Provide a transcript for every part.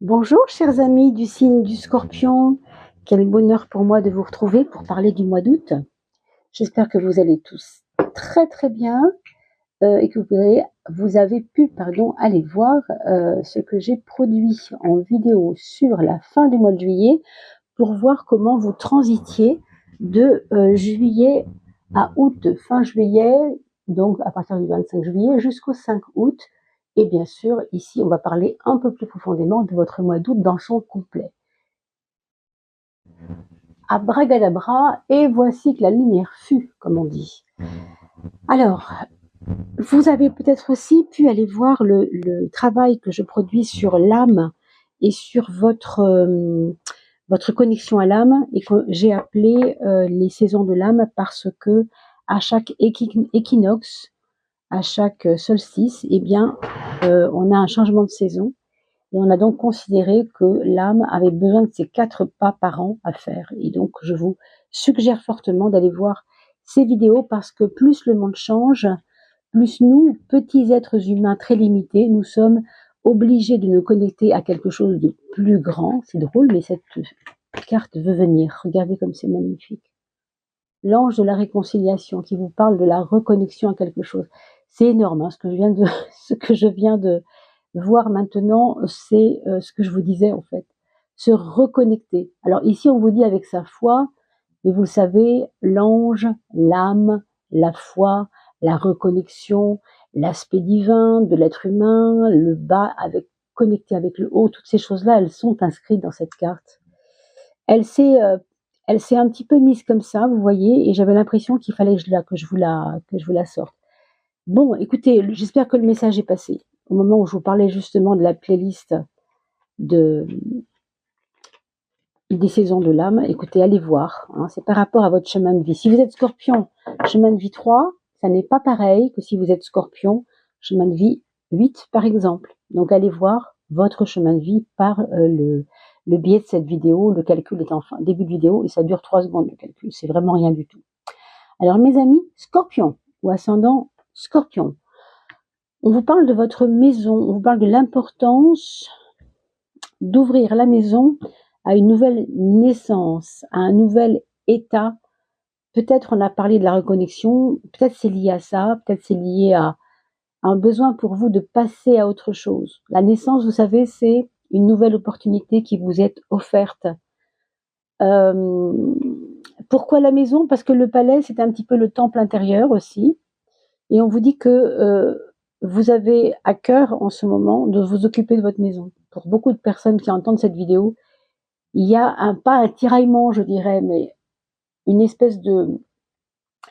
Bonjour chers amis du signe du Scorpion, quel bonheur pour moi de vous retrouver pour parler du mois d'août. J'espère que vous allez tous très très bien et que vous avez pu aller voir ce que j'ai produit en vidéo sur la fin du mois de juillet pour voir comment vous transitiez de juillet à août, fin juillet, donc à partir du 25 juillet jusqu'au 5 août. Et bien sûr, ici, on va parler un peu plus profondément de votre mois d'août dans son complet. Abracadabra, et voici que la lumière fut, comme on dit. Alors, vous avez peut-être aussi pu aller voir le travail que je produis sur l'âme et sur votre connexion à l'âme, et que j'ai appelé les saisons de l'âme parce que à chaque équinoxe, à chaque solstice, eh bien, on a un changement de saison. Et on a donc considéré que l'âme avait besoin de ces 4 pas par an à faire. Et donc, je vous suggère fortement d'aller voir ces vidéos parce que plus le monde change, plus nous, petits êtres humains très limités, nous sommes obligés de nous connecter à quelque chose de plus grand. C'est drôle, mais cette carte veut venir. Regardez comme c'est magnifique. L'ange de la réconciliation qui vous parle de la reconnexion à quelque chose. C'est énorme, hein, ce que je viens de voir maintenant, c'est ce que je vous disais en fait. Se reconnecter. Alors ici, on vous dit avec sa foi, mais vous savez, l'ange, l'âme, la foi, la reconnexion, l'aspect divin de l'être humain, le bas avec connecté avec le haut, toutes ces choses-là, elles sont inscrites dans cette carte. Elle s'est, euh, elle s'est un petit peu mise comme ça, vous voyez, et j'avais l'impression qu'il fallait que je vous la sorte. Bon, écoutez, j'espère que le message est passé. Au moment où je vous parlais justement de la playlist de, des saisons de l'âme, écoutez, allez voir, hein, c'est par rapport à votre chemin de vie. Si vous êtes Scorpion, chemin de vie 3, ça n'est pas pareil que si vous êtes Scorpion, chemin de vie 8 par exemple. Donc allez voir votre chemin de vie par le biais de cette vidéo. Le calcul est en début de vidéo et ça dure 3 secondes le calcul, c'est vraiment rien du tout. Alors mes amis, Scorpion ou ascendant Scorpion, on vous parle de votre maison, on vous parle de l'importance d'ouvrir la maison à une nouvelle naissance, à un nouvel état. Peut-être on a parlé de la reconnexion, peut-être c'est lié à ça, peut-être c'est lié à un besoin pour vous de passer à autre chose. La naissance, vous savez, c'est une nouvelle opportunité qui vous est offerte. Euh, Pourquoi la maison? Parce que le palais, c'est un petit peu le temple intérieur aussi. Et on vous dit que vous avez à cœur en ce moment de vous occuper de votre maison. Pour beaucoup de personnes qui entendent cette vidéo, il y a pas un tiraillement, je dirais, mais une espèce de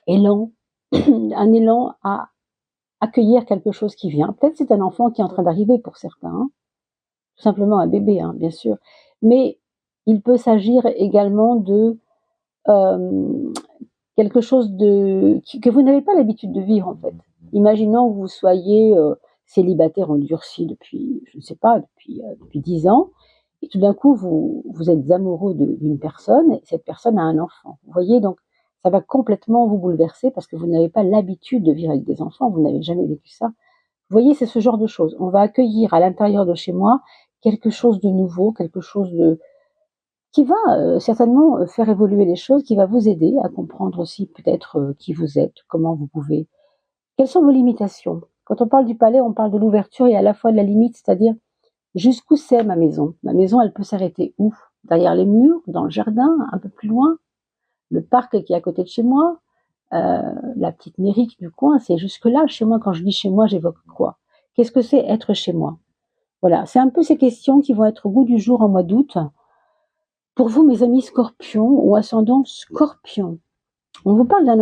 élan, un élan à accueillir quelque chose qui vient. Peut-être c'est un enfant qui est en train d'arriver pour certains, hein, tout simplement un bébé, hein, bien sûr. Mais il peut s'agir également de euh, quelque chose que vous n'avez pas l'habitude de vivre en fait. Imaginons que vous soyez célibataire endurci depuis, je ne sais pas, depuis 10 ans, et tout d'un coup vous êtes amoureux d'une personne, et cette personne a un enfant. Vous voyez, donc ça va complètement vous bouleverser parce que vous n'avez pas l'habitude de vivre avec des enfants, vous n'avez jamais vécu ça. Vous voyez, c'est ce genre de choses. On va accueillir à l'intérieur de chez moi quelque chose de nouveau, quelque chose de qui va certainement faire évoluer les choses, qui va vous aider à comprendre aussi peut-être qui vous êtes, comment vous pouvez. Quelles sont vos limitations? Quand on parle du palais, on parle de l'ouverture et à la fois de la limite, c'est-à-dire jusqu'où c'est ma maison? Ma maison, elle peut s'arrêter où? Derrière les murs, dans le jardin, un peu plus loin, le parc qui est à côté de chez moi, la petite mairie du coin, c'est jusque-là. Chez moi, quand je dis chez moi, j'évoque quoi? Qu'est-ce que c'est être chez moi? Voilà, c'est un peu ces questions qui vont être au goût du jour en mois d'août. Pour vous, mes amis Scorpions ou ascendant Scorpion, on vous parle d'un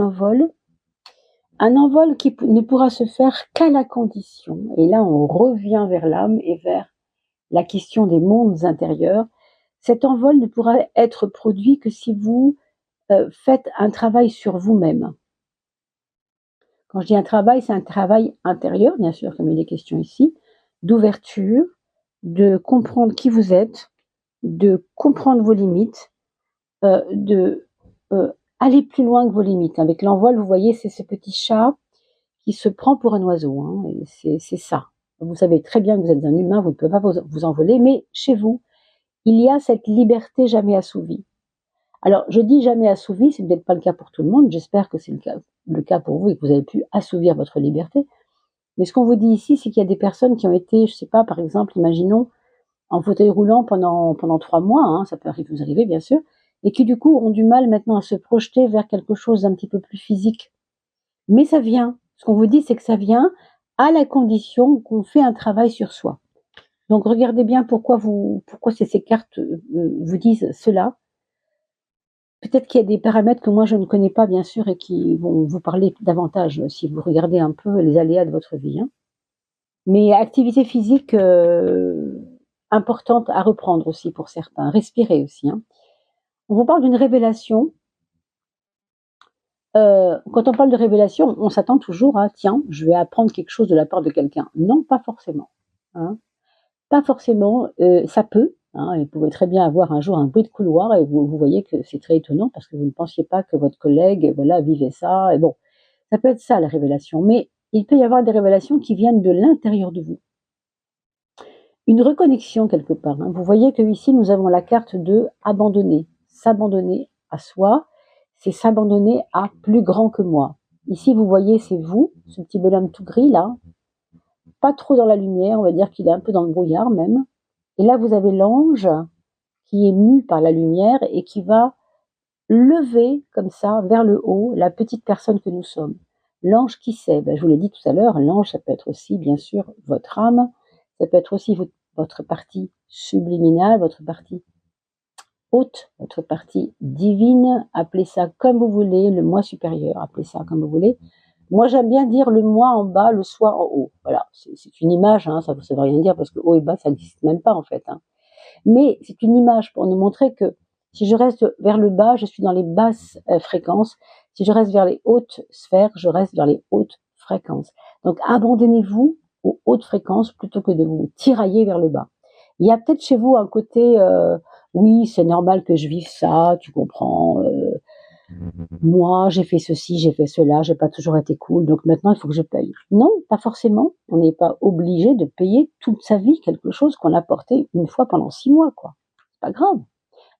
un envol qui ne pourra se faire qu'à la condition, et là on revient vers l'âme et vers la question des mondes intérieurs. Cet envol ne pourra être produit que si vous faites un travail sur vous-même. Quand je dis un travail, c'est un travail intérieur, bien sûr, comme il est question ici, d'ouverture, de comprendre qui vous êtes, de comprendre vos limites, de aller plus loin que vos limites. Avec l'envol, vous voyez, c'est ce petit chat qui se prend pour un oiseau, hein, et c'est ça. vous savez très bien que vous êtes un humain, vous ne pouvez pas vous envoler, mais chez vous, il y a cette liberté jamais assouvie. Alors, je dis jamais assouvie, c'est peut-être pas le cas pour tout le monde, j'espère que c'est le cas pour vous et que vous avez pu assouvir votre liberté. Mais ce qu'on vous dit ici, c'est qu'il y a des personnes qui ont été, je sais pas, par exemple, imaginons, en fauteuil roulant pendant 3 mois, hein, ça peut vous arriver bien sûr, et qui du coup ont du mal maintenant à se projeter vers quelque chose d'un petit peu plus physique. Mais ça vient. Ce qu'on vous dit, c'est que ça vient à la condition qu'on fait un travail sur soi. Donc regardez bien pourquoi ces cartes vous disent cela. Peut-être qu'il y a des paramètres que moi je ne connais pas bien sûr et qui vont vous parler davantage si vous regardez un peu les aléas de votre vie. Hein. Mais activité physique importante à reprendre aussi pour certains. Respirer aussi. Hein. On vous parle d'une révélation. Quand on parle de révélation, on s'attend toujours à tiens, je vais apprendre quelque chose de la part de quelqu'un. Non, pas forcément. Hein. Pas forcément. Ça peut. Hein, vous pouvez très bien avoir un jour un bruit de couloir et vous voyez que c'est très étonnant parce que vous ne pensiez pas que votre collègue voilà, vivait ça. Et bon, ça peut être ça la révélation. Mais il peut y avoir des révélations qui viennent de l'intérieur de vous. Une reconnexion quelque part. Hein. Vous voyez que ici nous avons la carte de abandonner, s'abandonner à soi, c'est s'abandonner à plus grand que moi. Ici vous voyez c'est vous, ce petit bonhomme tout gris là, pas trop dans la lumière, on va dire qu'il est un peu dans le brouillard même. Et là vous avez l'ange qui est mu par la lumière et qui va lever comme ça vers le haut la petite personne que nous sommes. L'ange qui sait, je vous l'ai dit tout à l'heure, l'ange ça peut être aussi bien sûr votre âme, ça peut être aussi votre partie subliminale, votre partie haute, votre partie divine, appelez ça comme vous voulez, le moi supérieur, appelez ça comme vous voulez. Moi j'aime bien dire le moi en bas, le soi en haut. Voilà, c'est une image, hein, ça ne veut rien dire parce que haut et bas ça n'existe même pas en fait. Hein. Mais c'est une image pour nous montrer que si je reste vers le bas, je suis dans les basses fréquences. Si je reste vers les hautes sphères, je reste vers les hautes fréquences. Donc abandonnez-vous aux hautes fréquences plutôt que de vous tirailler vers le bas. Il y a peut-être chez vous un côté oui, c'est normal que je vive ça, tu comprends. Moi, j'ai fait ceci, j'ai fait cela, j'ai pas toujours été cool, donc maintenant il faut que je paye. Non, pas forcément. On n'est pas obligé de payer toute sa vie quelque chose qu'on a porté une fois pendant 6 mois, quoi. C'est pas grave.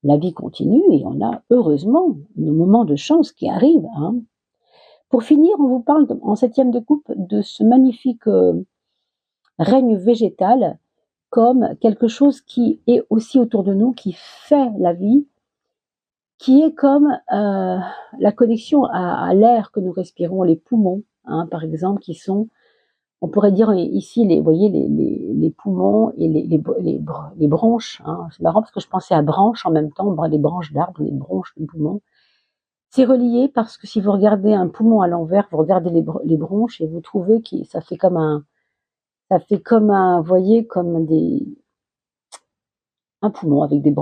La vie continue et on a heureusement nos moments de chance qui arrivent. Hein. Pour finir, on vous parle en 7e de coupe de ce magnifique règne végétal comme quelque chose qui est aussi autour de nous, qui fait la vie, qui est comme la connexion à l'air que nous respirons, les poumons, hein, par exemple, qui sont, on pourrait dire ici, vous voyez, les poumons et les bronches. Hein. C'est marrant parce que je pensais à branches en même temps, les branches d'arbres, les bronches des poumons. C'est relié parce que si vous regardez un poumon à l'envers, vous regardez les bronches et vous trouvez que ça fait comme vous voyez, comme un poumon avec des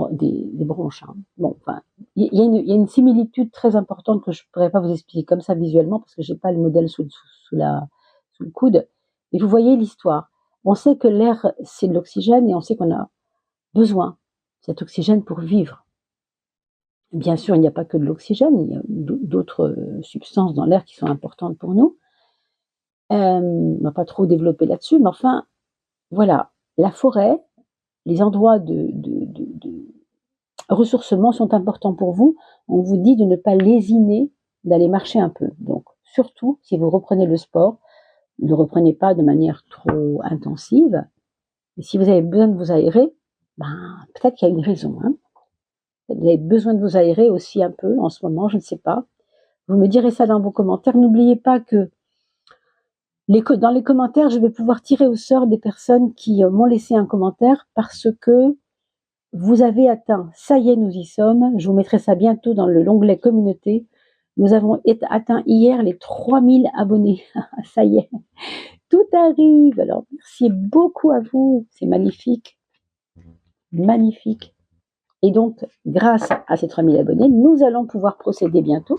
bronches. Hein. Bon, enfin, il y a une similitude très importante que je ne pourrais pas vous expliquer comme ça visuellement parce que j'ai pas le modèle sous le coude. Mais vous voyez l'histoire. On sait que l'air, c'est de l'oxygène et on sait qu'on a besoin de cet oxygène pour vivre. Bien sûr, il n'y a pas que de l'oxygène, il y a d'autres substances dans l'air qui sont importantes pour nous. On ne va pas trop développer là-dessus, mais enfin, voilà, la forêt, les endroits de ressourcement sont importants pour vous. On vous dit de ne pas lésiner, d'aller marcher un peu. Donc, surtout, si vous reprenez le sport, ne le reprenez pas de manière trop intensive. Et si vous avez besoin de vous aérer, peut-être qu'il y a une raison. Hein. Vous avez besoin de vous aérer aussi un peu en ce moment, je ne sais pas. Vous me direz ça dans vos commentaires. N'oubliez pas que dans les commentaires, je vais pouvoir tirer au sort des personnes qui m'ont laissé un commentaire parce que vous avez atteint, ça y est, nous y sommes. Je vous mettrai ça bientôt dans l'onglet communauté. Nous avons atteint hier les 3000 abonnés. Ça y est, tout arrive. Alors, merci beaucoup à vous. C'est magnifique. Magnifique. Et donc, grâce à ces 3000 abonnés, nous allons pouvoir procéder bientôt.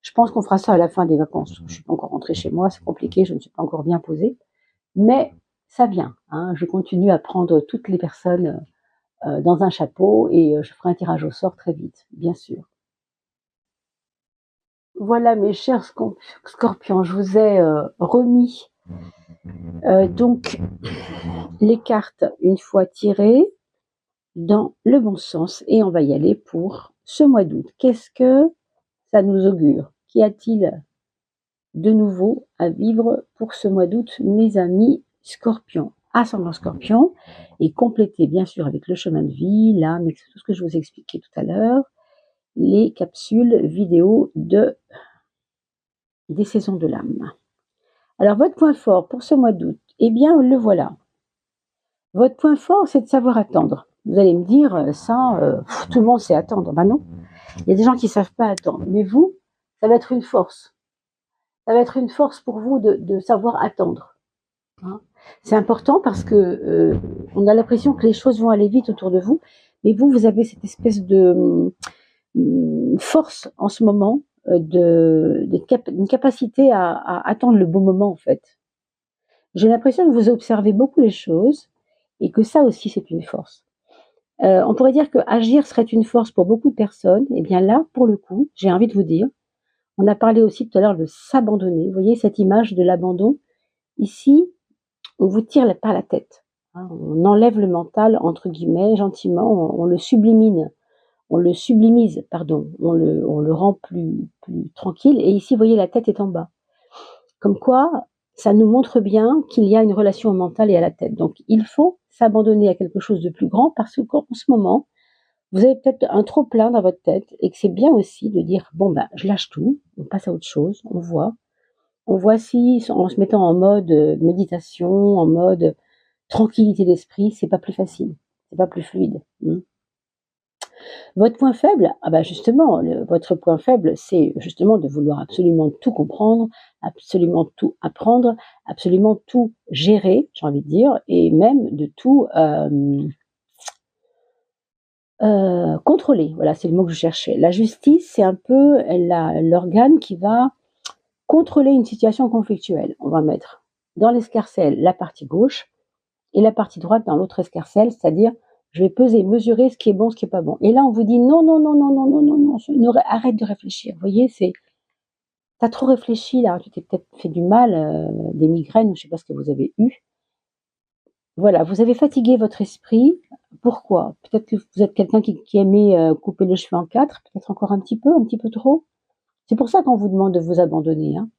Je pense qu'on fera ça à la fin des vacances. Je ne suis pas encore rentrée chez moi, c'est compliqué, je ne suis pas encore bien posée. Mais ça vient. Hein. Je continue à prendre toutes les personnes dans un chapeau et je ferai un tirage au sort très vite, bien sûr. Voilà mes chers scorpions, je vous ai remis Donc, les cartes, une fois tirées, dans le bon sens. Et on va y aller pour ce mois d'août. Qu'est-ce que ça nous augure? Qu'y a-t-il de nouveau à vivre pour ce mois d'août, mes amis Scorpions, ascendant Scorpion, et complétez bien sûr avec le chemin de vie, l'âme, tout ce que je vous ai expliqué tout à l'heure, les capsules vidéo des saisons de l'âme. Alors votre point fort pour ce mois d'août, eh bien le voilà. Votre point fort, c'est de savoir attendre. Vous allez me dire, tout le monde sait attendre. Ben non, il y a des gens qui ne savent pas attendre. Mais vous, ça va être une force. Ça va être une force pour vous de savoir attendre. Hein. C'est important parce que on a l'impression que les choses vont aller vite autour de vous, mais vous avez cette espèce de force en ce moment, une capacité à attendre le bon moment en fait. J'ai l'impression que vous observez beaucoup les choses et que ça aussi c'est une force. On pourrait dire que agir serait une force pour beaucoup de personnes. Et bien là, pour le coup, j'ai envie de vous dire, on a parlé aussi tout à l'heure de s'abandonner. Vous voyez cette image de l'abandon? Ici, on vous tire par la tête. Hein, on enlève le mental, entre guillemets, gentiment, on le sublimise, pardon, on le rend plus tranquille. Et ici, vous voyez, la tête est en bas. Comme quoi, ça nous montre bien qu'il y a une relation au mental et à la tête. Donc, il faut s'abandonner à quelque chose de plus grand parce qu'en ce moment, vous avez peut-être un trop plein dans votre tête et que c'est bien aussi de dire, bon, ben, je lâche tout, on passe à autre chose, on voit si, en se mettant en mode méditation, en mode tranquillité d'esprit, c'est pas plus facile, c'est pas plus fluide. Votre point faible, justement, votre point faible, c'est justement de vouloir absolument tout comprendre, absolument tout apprendre, absolument tout gérer, j'ai envie de dire, et même de tout contrôler. Voilà, c'est le mot que je cherchais. La justice, c'est un peu l'organe qui va contrôler une situation conflictuelle. On va mettre dans l'escarcelle la partie gauche et la partie droite dans l'autre escarcelle, c'est-à-dire je vais peser, mesurer ce qui est bon, ce qui est pas bon. Et là, on vous dit non, non, non, non, non, non, non, non, arrête de réfléchir. Vous voyez, t'as trop réfléchi là, tu t'es peut-être fait du mal, des migraines, je sais pas ce que vous avez eu. Voilà, vous avez fatigué votre esprit. Pourquoi? Peut-être que vous êtes quelqu'un qui aimait couper les cheveux en quatre, peut-être encore un petit peu trop. C'est pour ça qu'on vous demande de vous abandonner. Hein.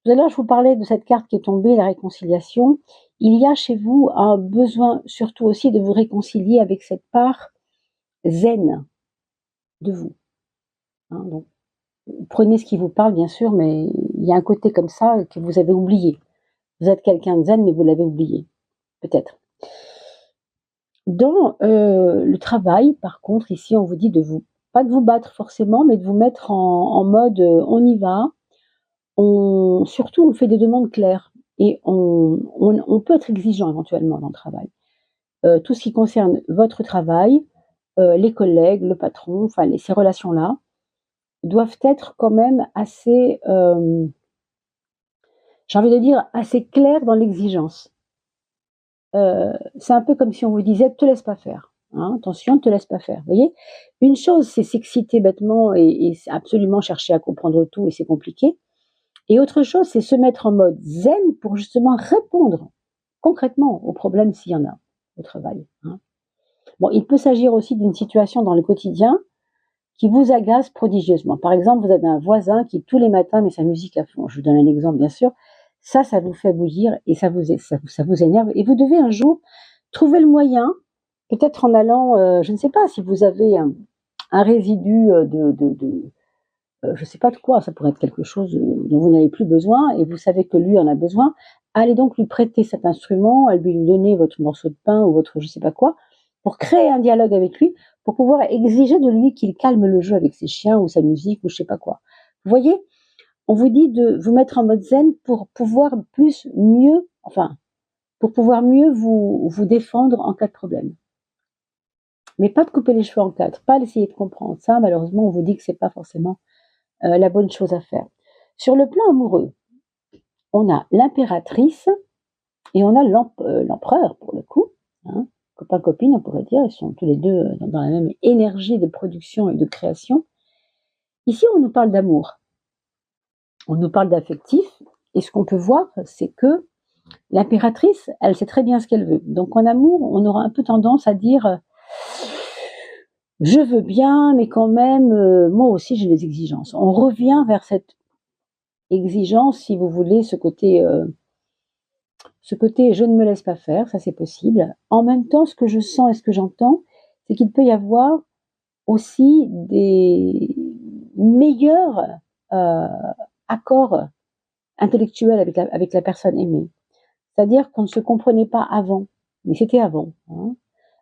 Tout à l'heure, je vous parlais de cette carte qui est tombée, la réconciliation. Il y a chez vous un besoin surtout aussi de vous réconcilier avec cette part zen de vous. Hein, donc, prenez ce qui vous parle, bien sûr, mais il y a un côté comme ça que vous avez oublié. Vous êtes quelqu'un de zen, mais vous l'avez oublié. Peut-être. Dans le travail, par contre, ici, on vous dit pas de vous battre forcément, mais de vous mettre en mode on y va. Surtout, on fait des demandes claires et on peut être exigeant éventuellement dans le travail. Tout ce qui concerne votre travail, les collègues, le patron, enfin ces relations-là, doivent être quand même assez, j'ai envie de dire, assez claires dans l'exigence. C'est un peu comme si on vous disait te laisse pas faire. Hein, attention, ne te laisse pas faire. Vous voyez, une chose, c'est s'exciter bêtement et absolument chercher à comprendre tout et c'est compliqué. Et autre chose, c'est se mettre en mode zen pour justement répondre concrètement aux problèmes s'il y en a au travail. Hein. Bon, il peut s'agir aussi d'une situation dans le quotidien qui vous agace prodigieusement. Par exemple, vous avez un voisin qui tous les matins met sa musique à fond. Je vous donne un exemple, bien sûr. Ça vous fait bouillir et ça vous énerve. Et vous devez un jour trouver le moyen, peut-être en allant, je ne sais pas, si vous avez un résidu je ne sais pas de quoi, ça pourrait être quelque chose dont vous n'avez plus besoin et vous savez que lui en a besoin, allez donc lui prêter cet instrument, lui donner votre morceau de pain ou votre je ne sais pas quoi, pour créer un dialogue avec lui, pour pouvoir exiger de lui qu'il calme le jeu avec ses chiens ou sa musique ou je ne sais pas quoi. Vous voyez, on vous dit de vous mettre en mode zen pour pouvoir pour pouvoir mieux vous défendre en cas de problème. Mais pas de couper les cheveux en quatre, pas d'essayer de comprendre. Ça, malheureusement, on vous dit que c'est pas forcément la bonne chose à faire. Sur le plan amoureux, on a l'impératrice et on a l'empereur pour le coup. Hein. Copain-copine, on pourrait dire, ils sont tous les deux dans la même énergie de production et de création. Ici, on nous parle d'amour, on nous parle d'affectif Et ce qu'on peut voir, c'est que l'impératrice, elle sait très bien ce qu'elle veut. Donc en amour, on aura un peu tendance à dire je veux bien, mais quand même, moi aussi j'ai des exigences. On revient vers cette exigence, si vous voulez, ce côté je ne me laisse pas faire, ça c'est possible. En même temps, ce que je sens et ce que j'entends, c'est qu'il peut y avoir aussi des meilleurs accords intellectuels avec la personne aimée. C'est-à-dire qu'on ne se comprenait pas avant, mais c'était avant. Hein.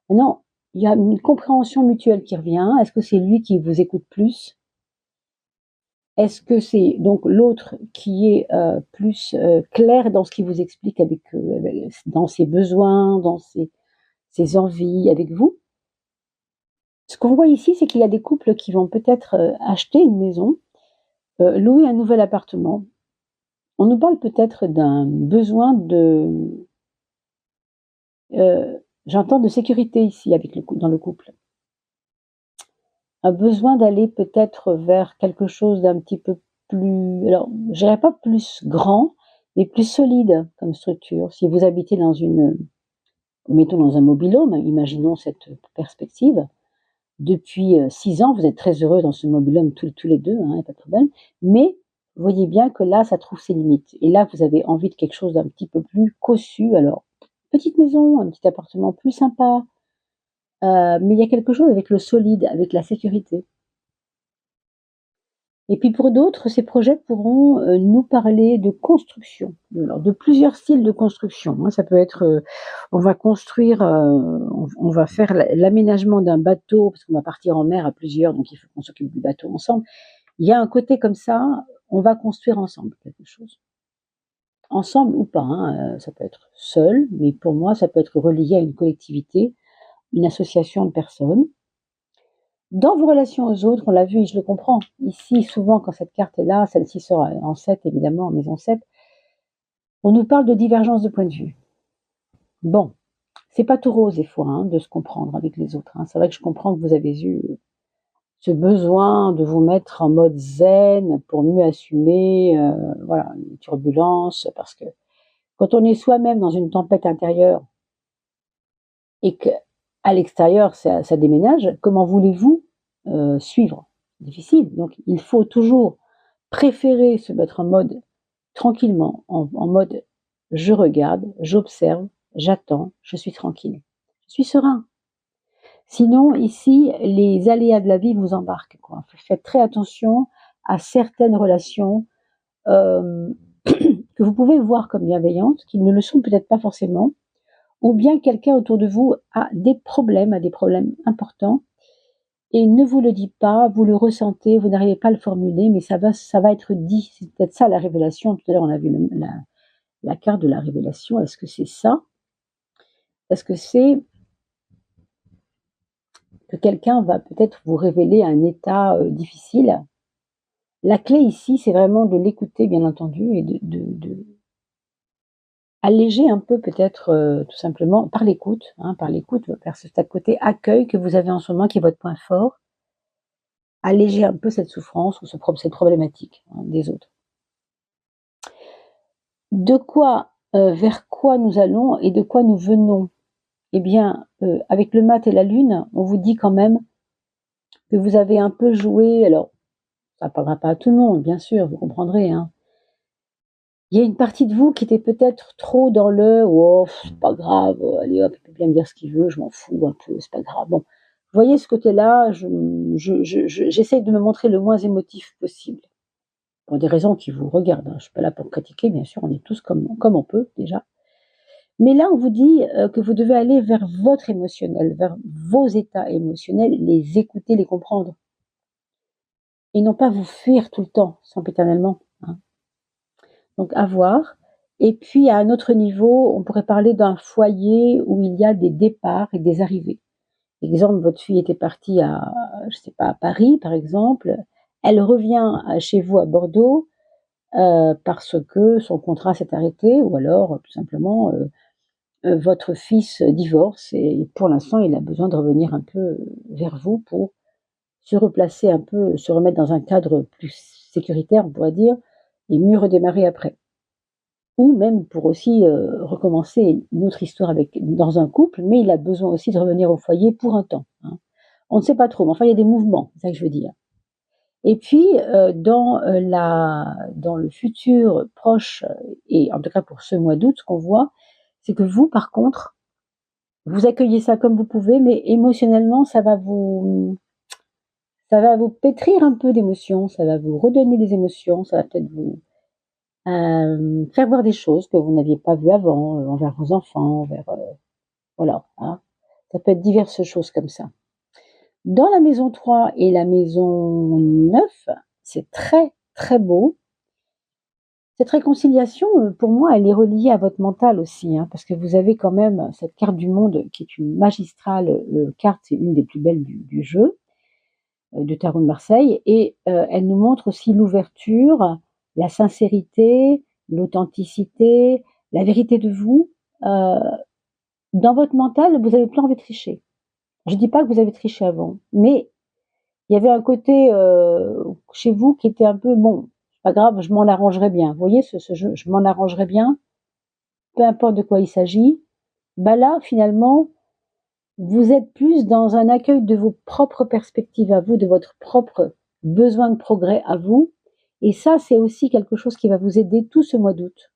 Maintenant, il y a une compréhension mutuelle qui revient. Est-ce que c'est lui qui vous écoute plus? Est-ce que c'est donc l'autre qui est plus clair dans ce qu'il vous explique dans ses besoins, dans ses envies avec vous? Ce qu'on voit ici, c'est qu'il y a des couples qui vont peut-être acheter une maison, louer un nouvel appartement. On nous parle peut-être d'un besoin j'entends de sécurité ici dans le couple. Un besoin d'aller peut-être vers quelque chose d'un petit peu plus, alors je dirais pas plus grand, mais plus solide comme structure. Si vous habitez mettons dans un mobil-home, imaginons cette perspective, depuis 6 ans, vous êtes très heureux dans ce mobil-home tous les deux, hein, pas de problème, mais vous voyez bien que là, ça trouve ses limites. Et là, vous avez envie de quelque chose d'un petit peu plus cossu. Alors, petite maison, un petit appartement plus sympa, mais il y a quelque chose avec le solide, avec la sécurité. Et puis pour d'autres, ces projets pourront nous parler de construction, de plusieurs styles de construction. Hein. Ça peut être, on va construire, on va faire l'aménagement d'un bateau, parce qu'on va partir en mer à plusieurs, donc il faut qu'on s'occupe du bateau ensemble. Il y a un côté comme ça, on va construire ensemble quelque chose. Ensemble ou pas, hein, ça peut être seul, mais pour moi, ça peut être relié à une collectivité, une association de personnes. Dans vos relations aux autres, on l'a vu et je le comprends. Ici, souvent, quand cette carte est là, celle-ci sera en 7, évidemment, en maison 7, on nous parle de divergence de point de vue. Bon, c'est pas tout rose des fois, hein, de se comprendre avec les autres. Hein. C'est vrai que je comprends que vous avez eu ce besoin de vous mettre en mode zen pour mieux assumer voilà, les turbulences, parce que quand on est soi-même dans une tempête intérieure et qu'à l'extérieur, ça déménage, comment voulez-vous suivre? Difficile. Donc, il faut toujours préférer se mettre en mode tranquillement, en mode je regarde, j'observe, j'attends, je suis tranquille, je suis serein. Sinon, ici, les aléas de la vie vous embarquent. Quoi. Faites très attention à certaines relations que vous pouvez voir comme bienveillantes, qui ne le sont peut-être pas forcément, ou bien quelqu'un autour de vous a des problèmes importants, et ne vous le dit pas, vous le ressentez, vous n'arrivez pas à le formuler, mais ça va être dit. C'est peut-être ça la révélation. Tout à l'heure, on a vu la carte de la révélation. Est-ce que c'est ça? Est-ce que c'est que quelqu'un va peut-être vous révéler un état difficile? La clé ici, c'est vraiment de l'écouter, bien entendu, et de alléger un peu peut-être tout simplement par l'écoute, vers ce côté accueil que vous avez en ce moment, qui est votre point fort, alléger un peu cette souffrance ou cette problématique des autres. Vers quoi nous allons et de quoi nous venons? Eh bien, avec le mat et la lune, on vous dit quand même que vous avez un peu joué, alors ça ne parlera pas à tout le monde, bien sûr, vous comprendrez, hein. Il y a une partie de vous qui était peut-être trop dans le oh, c'est pas grave, allez hop, il peut bien me dire ce qu'il veut, je m'en fous un peu, c'est pas grave. Bon, vous voyez ce côté-là, j'essaie de me montrer le moins émotif possible. Pour des raisons qui vous regardent. Hein. Je suis pas là pour critiquer, bien sûr, on est tous comme on peut déjà. Mais là, on vous dit que vous devez aller vers votre émotionnel, vers vos états émotionnels, les écouter, les comprendre. Et non pas vous fuir tout le temps, sempiternellement. Hein. Donc, à voir. Et puis, à un autre niveau, on pourrait parler d'un foyer où il y a des départs et des arrivées. Exemple, votre fille était partie je sais pas, à Paris, par exemple. Elle revient chez vous à Bordeaux parce que son contrat s'est arrêté, ou alors, tout simplement, votre fils divorce et pour l'instant, il a besoin de revenir un peu vers vous pour se replacer un peu, se remettre dans un cadre plus sécuritaire, on pourrait dire, et mieux redémarrer après. ou même pour aussi recommencer une autre histoire dans un couple, mais il a besoin aussi de revenir au foyer pour un temps, hein. On ne sait pas trop, mais enfin il y a des mouvements, c'est ça que je veux dire. Et puis dans le futur proche, et en tout cas pour ce mois d'août, ce qu'on voit, c'est que vous, par contre, vous accueillez ça comme vous pouvez, mais émotionnellement, ça va vous pétrir un peu d'émotions, ça va vous redonner des émotions, ça va peut-être vous faire voir des choses que vous n'aviez pas vues avant, envers vos enfants, voilà, hein. Ça peut être diverses choses comme ça. Dans la maison 3 et la maison 9, c'est très, très beau. Cette réconciliation, pour moi, elle est reliée à votre mental aussi, hein, parce que vous avez quand même cette carte du monde qui est une magistrale carte, c'est une des plus belles du jeu, de Tarot de Marseille, et elle nous montre aussi l'ouverture, la sincérité, l'authenticité, la vérité de vous. Dans votre mental, vous avez plein envie de tricher. Je dis pas que vous avez triché avant, mais il y avait un côté chez vous qui était un peu bon, c'est pas grave, je m'en arrangerai bien. Vous voyez ce jeu, je m'en arrangerai bien, peu importe de quoi il s'agit. Bah là, finalement, vous êtes plus dans un accueil de vos propres perspectives à vous, de votre propre besoin de progrès à vous. Et ça, c'est aussi quelque chose qui va vous aider tout ce mois d'août.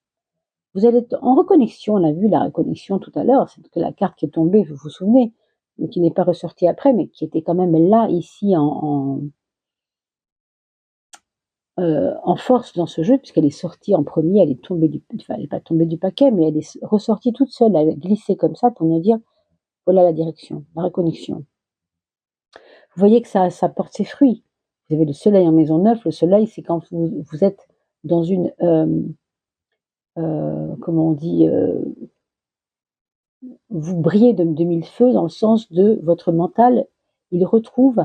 Vous allez être en reconnexion, on a vu la reconnexion tout à l'heure, c'est que la carte qui est tombée, vous vous souvenez, qui n'est pas ressortie après, mais qui était quand même là, ici, en force dans ce jeu, puisqu'elle est sortie en premier, elle n'est pas tombée du paquet, mais elle est ressortie toute seule, elle a glissé comme ça pour nous dire, voilà la direction, la reconnexion. Vous voyez que ça porte ses fruits. Vous avez le soleil en maison 9, le soleil c'est quand vous êtes dans une, comment on dit, vous brillez de mille feux dans le sens de votre mental, il retrouve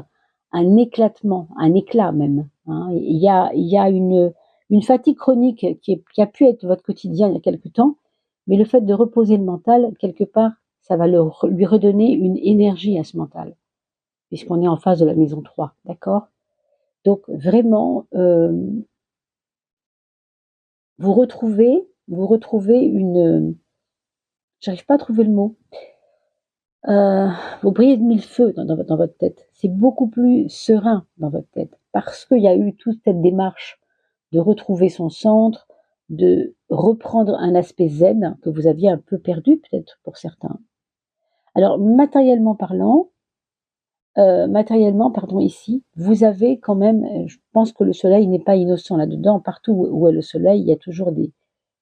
un éclatement, un éclat même, hein. Il y a une fatigue chronique qui a pu être votre quotidien il y a quelque temps, mais le fait de reposer le mental, quelque part, ça va lui redonner une énergie à ce mental, puisqu'on est en face de la maison 3, d'accord? Donc vraiment, vous retrouvez une, j'arrive pas à trouver le mot, vous brillez de mille feux dans votre tête. C'est beaucoup plus serein dans votre tête parce qu'il y a eu toute cette démarche de retrouver son centre, de reprendre un aspect zen que vous aviez un peu perdu peut-être pour certains. Alors matériellement, pardon, ici, vous avez quand même, je pense que le soleil n'est pas innocent là-dedans. Partout où est le soleil, il y a toujours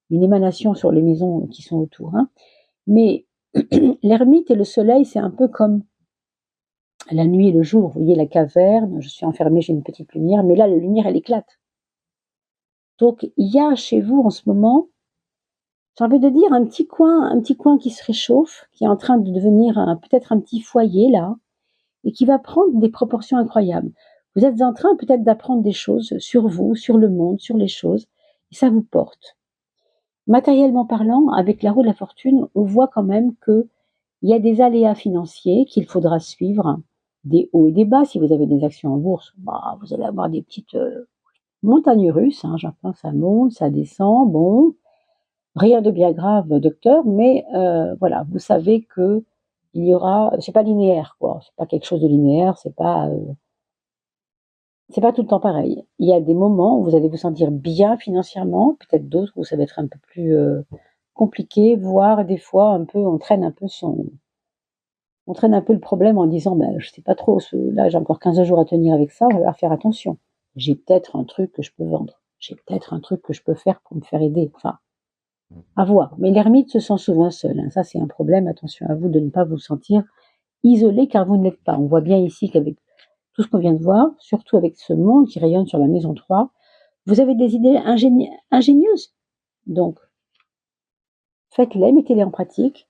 une émanation sur les maisons qui sont autour, hein. Mais l'ermite et le soleil, c'est un peu comme la nuit et le jour. Vous voyez la caverne, je suis enfermée, j'ai une petite lumière, mais là, la lumière, elle éclate. Donc, il y a chez vous en ce moment, j'ai envie de dire, un petit coin qui se réchauffe, qui est en train de devenir peut-être un petit foyer là, et qui va prendre des proportions incroyables. Vous êtes en train peut-être d'apprendre des choses sur vous, sur le monde, sur les choses, et ça vous porte. Matériellement parlant, avec la roue de la fortune, on voit quand même que il y a des aléas financiers qu'il faudra suivre, des hauts et des bas. Si vous avez des actions en bourse, bah, vous allez avoir des petites montagnes russes, hein, j'entends, ça monte, ça descend, bon, rien de bien grave, docteur, mais voilà, vous savez que il y aura, c'est pas linéaire, quoi, c'est pas quelque chose de linéaire, c'est pas tout le temps pareil. Il y a des moments où vous allez vous sentir bien financièrement, peut-être d'autres où ça va être un peu plus compliqué, voire des fois un peu, on traîne un peu le problème en disant, ben, je sais pas trop, là j'ai encore 15 jours à tenir avec ça, on va falloir faire attention. J'ai peut-être un truc que je peux vendre, j'ai peut-être un truc que je peux faire pour me faire aider, enfin, à voir. Mais l'ermite se sent souvent seul, hein. Ça c'est un problème, attention à vous de ne pas vous sentir isolé car vous ne l'êtes pas. On voit bien ici qu'avec tout ce qu'on vient de voir, surtout avec ce monde qui rayonne sur la maison 3, vous avez des idées ingénieuses. Donc, faites-les, mettez-les en pratique.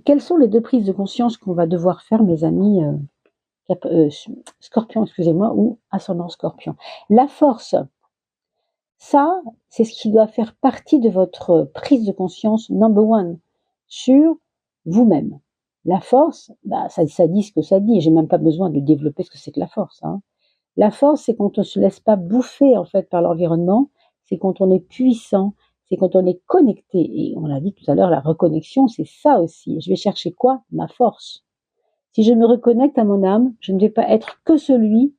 Quelles sont les deux prises de conscience qu'on va devoir faire, mes amis Scorpion, excusez-moi, ou ascendant Scorpion? La force, ça, c'est ce qui doit faire partie de votre prise de conscience number one sur vous-même. La force, bah, ça dit ce que ça dit. J'ai même pas besoin de développer ce que c'est que la force, hein. La force, c'est quand on ne se laisse pas bouffer en fait par l'environnement. c'est quand on est puissant, c'est quand on est connecté. Et on l'a dit tout à l'heure, la reconnexion, c'est ça aussi. Je vais chercher quoi? Ma force. Si je me reconnecte à mon âme, je ne vais pas être que celui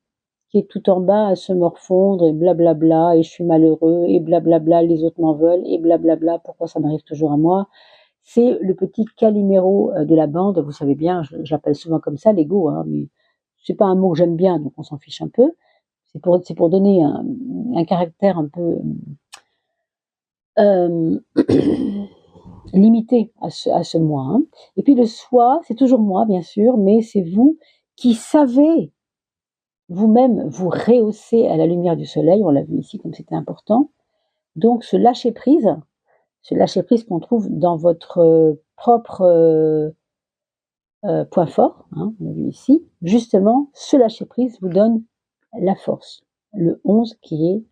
qui est tout en bas à se morfondre et blablabla, et je suis malheureux, et blablabla, les autres m'en veulent, et blablabla, pourquoi ça m'arrive toujours à moi? C'est le petit Calimero de la bande, vous savez bien, je l'appelle souvent comme ça, l'ego, hein, mais c'est pas un mot que j'aime bien, donc on s'en fiche un peu. C'est pour donner un caractère un peu euh, limité à ce moi. Hein. Et puis le soi, c'est toujours moi, bien sûr, mais c'est vous qui savez vous-même vous rehausser à la lumière du soleil, on l'a vu ici comme c'était important. Donc ce lâcher prise qu'on trouve dans votre propre point fort, hein, on l'a vu ici, justement, ce lâcher prise vous donne la force. Le 11 qui est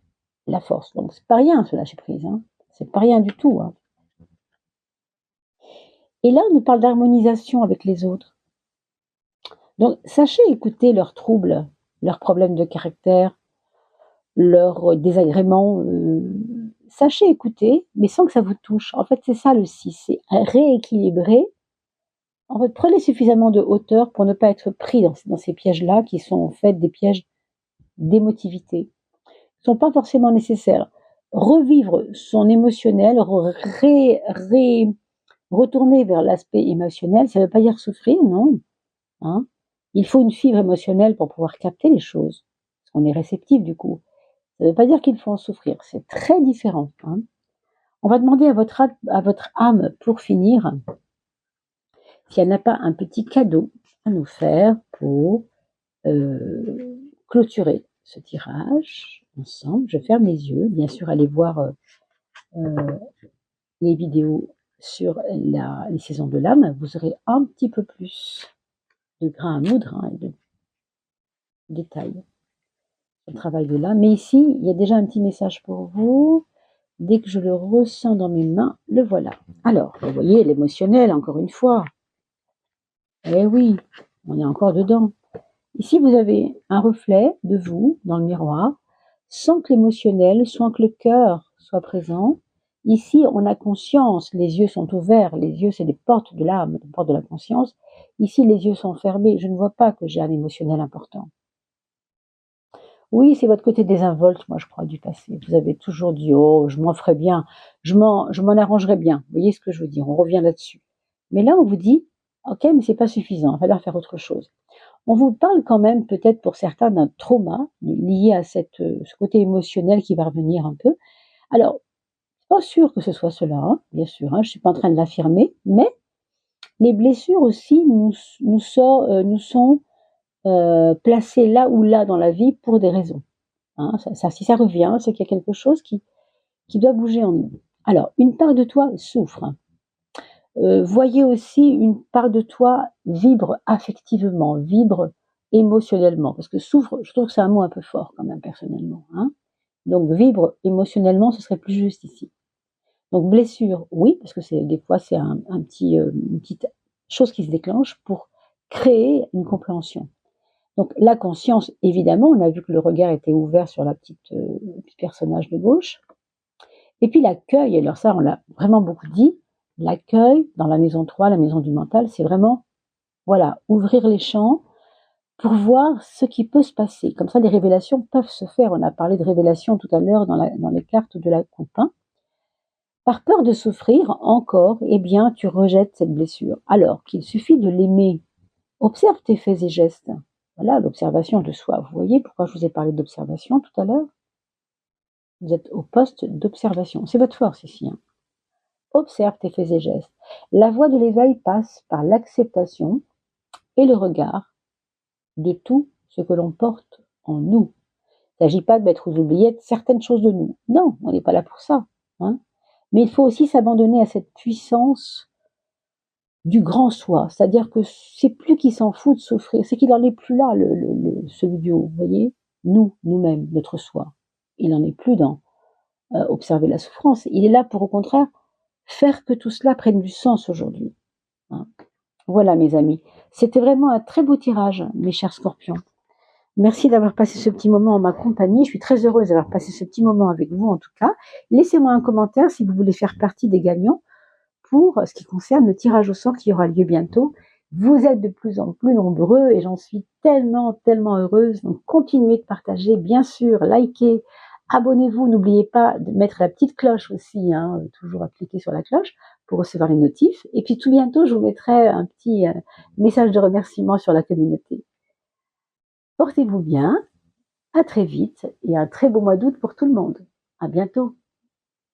la force. Donc c'est pas rien ce lâcher prise, hein. C'est pas rien du tout. Hein. Et là, on nous parle d'harmonisation avec les autres. Donc sachez écouter leurs troubles, leurs problèmes de caractère, leurs désagréments. Sachez écouter, mais sans que ça vous touche. En fait, c'est ça le 6, c'est rééquilibrer. En fait, prenez suffisamment de hauteur pour ne pas être pris dans ces pièges-là, qui sont en fait des pièges d'émotivité. Ils ne sont pas forcément nécessaires. Revivre son émotionnel, retourner vers l'aspect émotionnel, ça ne veut pas dire souffrir, non. Hein. Il faut une fibre émotionnelle pour pouvoir capter les choses. Parce qu'on est réceptif du coup. Ça ne veut pas dire qu'il faut en souffrir. C'est très différent. Hein. On va demander à votre âme, pour finir, si elle n'a pas un petit cadeau à nous faire pour clôturer ce tirage ensemble. Je ferme les yeux. Bien sûr, allez voir les vidéos sur les saisons de l'âme. Vous aurez un petit peu plus de grain à moudre hein, et de détails sur le travail de l'âme. Mais ici, il y a déjà un petit message pour vous. Dès que je le ressens dans mes mains, le voilà. Alors, vous voyez, l'émotionnel, encore une fois. Eh oui, on est encore dedans. Ici, vous avez un reflet de vous dans le miroir, sans que l'émotionnel, sans que le cœur soit présent. Ici, on a conscience, les yeux sont ouverts, les yeux, c'est des portes de l'âme, des portes de la conscience. Ici, les yeux sont fermés, je ne vois pas que j'ai un émotionnel important. Oui, c'est votre côté désinvolte, moi je crois, du passé. Vous avez toujours dit, oh, je m'en ferais bien, je m'en arrangerais bien. Vous voyez ce que je veux dire, on revient là-dessus. Mais là, on vous dit, ok, mais c'est pas suffisant, il va falloir faire autre chose. On vous parle quand même, peut-être pour certains, d'un trauma lié à ce côté émotionnel qui va revenir un peu. Alors, pas sûr que ce soit cela, hein, bien sûr, hein, je suis pas en train de l'affirmer, mais les blessures aussi nous sont placées là ou là dans la vie pour des raisons. Hein, si ça revient, c'est qu'il y a quelque chose qui doit bouger en nous. Alors, une part de toi souffre. Hein. Voyez aussi une part de toi vibre affectivement, vibre émotionnellement, parce que souffre, je trouve que c'est un mot un peu fort quand même personnellement. Hein. Donc vibre émotionnellement, ce serait plus juste ici. Donc blessure, oui, parce que des fois c'est une petite chose qui se déclenche pour créer une compréhension. Donc la conscience, évidemment, on a vu que le regard était ouvert sur le petit personnage de gauche. Et puis l'accueil, alors ça on l'a vraiment beaucoup dit, l'accueil dans la maison 3, la maison du mental, c'est vraiment, voilà, ouvrir les champs pour voir ce qui peut se passer. Comme ça, les révélations peuvent se faire. On a parlé de révélations tout à l'heure dans les cartes de la coupe. Hein. Par peur de souffrir encore, eh bien, tu rejettes cette blessure. Alors qu'il suffit de l'aimer. Observe tes faits et gestes. Voilà, l'observation de soi. Vous voyez pourquoi je vous ai parlé d'observation tout à l'heure? Vous êtes au poste d'observation. C'est votre force ici. Hein. Observe tes faits et gestes. La voie de l'éveil passe par l'acceptation et le regard de tout ce que l'on porte en nous. Il ne s'agit pas de mettre aux oubliettes certaines choses de nous. Non, on n'est pas là pour ça. Hein. Mais il faut aussi s'abandonner à cette puissance du grand soi. C'est-à-dire que c'est plus qu'il s'en fout de souffrir, c'est qu'il n'en est plus là, celui du haut. Vous voyez, nous-mêmes, notre soi. Il n'en est plus dans observer la souffrance. Il est là pour, au contraire, faire que tout cela prenne du sens aujourd'hui. Hein. Voilà, mes amis. C'était vraiment un très beau tirage, mes chers scorpions. Merci d'avoir passé ce petit moment en ma compagnie. Je suis très heureuse d'avoir passé ce petit moment avec vous en tout cas. Laissez-moi un commentaire si vous voulez faire partie des gagnants pour ce qui concerne le tirage au sort qui aura lieu bientôt. Vous êtes de plus en plus nombreux et j'en suis tellement, tellement heureuse. Donc continuez de partager, bien sûr, likez, abonnez-vous. N'oubliez pas de mettre la petite cloche aussi, hein, toujours à cliquer sur la cloche pour recevoir les notifs. Et puis tout bientôt, je vous mettrai un petit message de remerciement sur la communauté. Portez-vous bien, à très vite et un très beau mois d'août pour tout le monde. À bientôt.